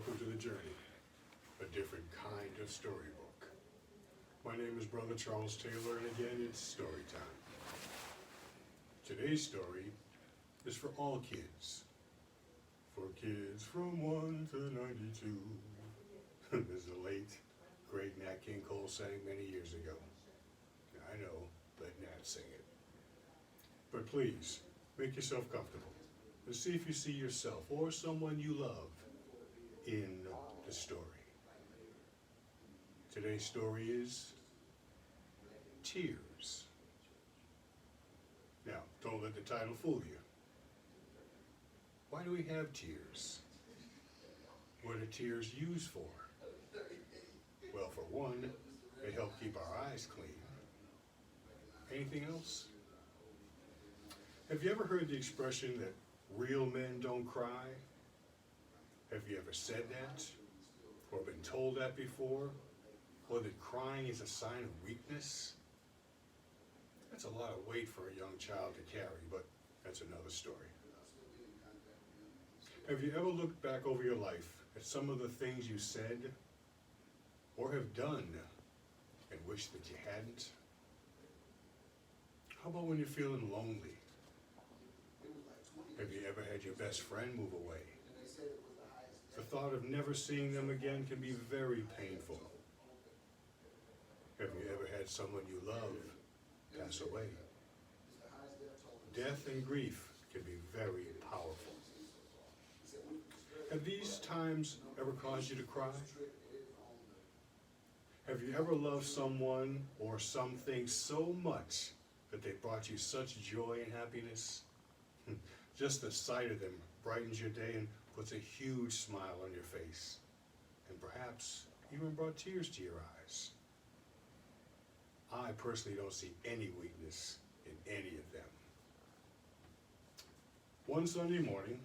welcome to the journey, a different kind of storybook. My name is Brother Charles Taylor, and again, it's story time. Today's story is for all kids. For kids from 1 to 92. This is a late, great Nat King Cole sang many years ago. I know, let Nat sing it. But please, make yourself comfortable and see if you see yourself or someone you love in the story. Today's story is Tears. Now, don't let the title fool you. Why do we have tears? What are tears used for? Well, for one, they help keep our eyes clean. Anything else? Have you ever heard the expression that real men don't cry? Have you ever said that? Or been told that before? Or that crying is a sign of weakness? That's a lot of weight for a young child to carry, but that's another story. Have you ever looked back over your life at some of the things you said or have done and wished that you hadn't? How about when you're feeling lonely? Have you ever had your best friend move away? The thought of never seeing them again can be very painful. Have you ever had someone you love pass away? Death and grief can be very powerful. Have these times ever caused you to cry? Have you ever loved someone or something so much that they brought you such joy and happiness? Just the sight of them brightens your day and puts a huge smile on your face, and perhaps even brought tears to your eyes. I personally don't see any weakness in any of them. One Sunday morning,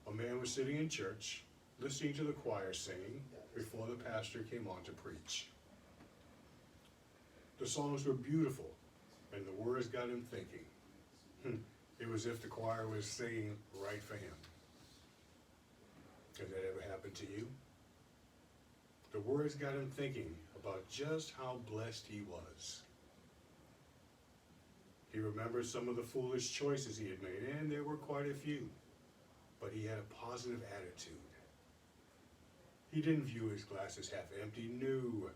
a man was sitting in church, listening to the choir singing before the pastor came on to preach. The songs were beautiful, and the words got him thinking. It was as if the choir was singing right for him. Has that ever happened to you? The words got him thinking about just how blessed he was. He remembered some of the foolish choices he had made, and there were quite a few, but he had a positive attitude. He didn't view his glass as half empty, no.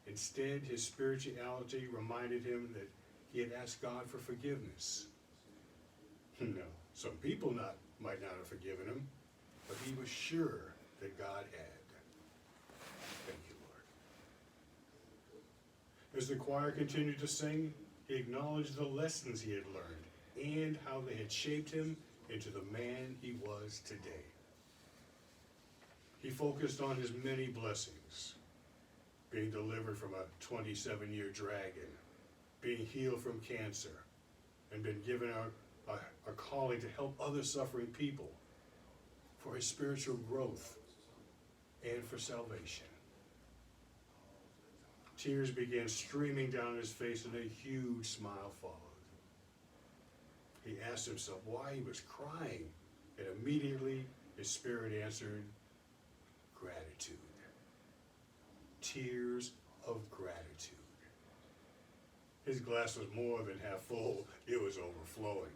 Instead, his spirituality reminded him that he had asked God for forgiveness. No, some people might not have forgiven him, but he was sure that God had. Thank you, Lord. As the choir continued to sing, he acknowledged the lessons he had learned and how they had shaped him into the man he was today. He focused on his many blessings, being delivered from a 27-year dragon, being healed from cancer, and been given a calling to help other suffering people, for his spiritual growth and for salvation. Tears began streaming down his face and a huge smile followed. He asked himself why he was crying, and immediately his spirit answered, gratitude. Tears of gratitude. His glass was more than half full, it was overflowing.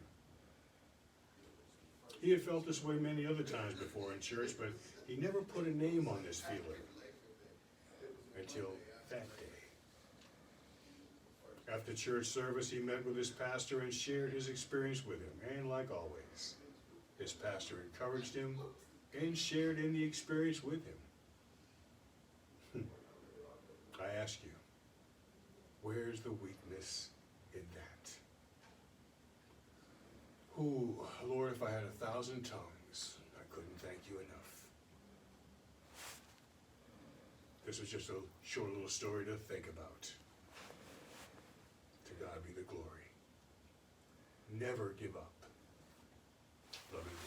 He had felt this way many other times before in church, but he never put a name on this feeling until that day. After church service, he met with his pastor and shared his experience with him, and like always, his pastor encouraged him and shared in the experience with him. I ask you, where's the weakness in that? Ooh, Lord, if I had 1,000 tongues, I couldn't thank you enough. This was just a short little story to think about. To God be the glory. Never give up. Love you.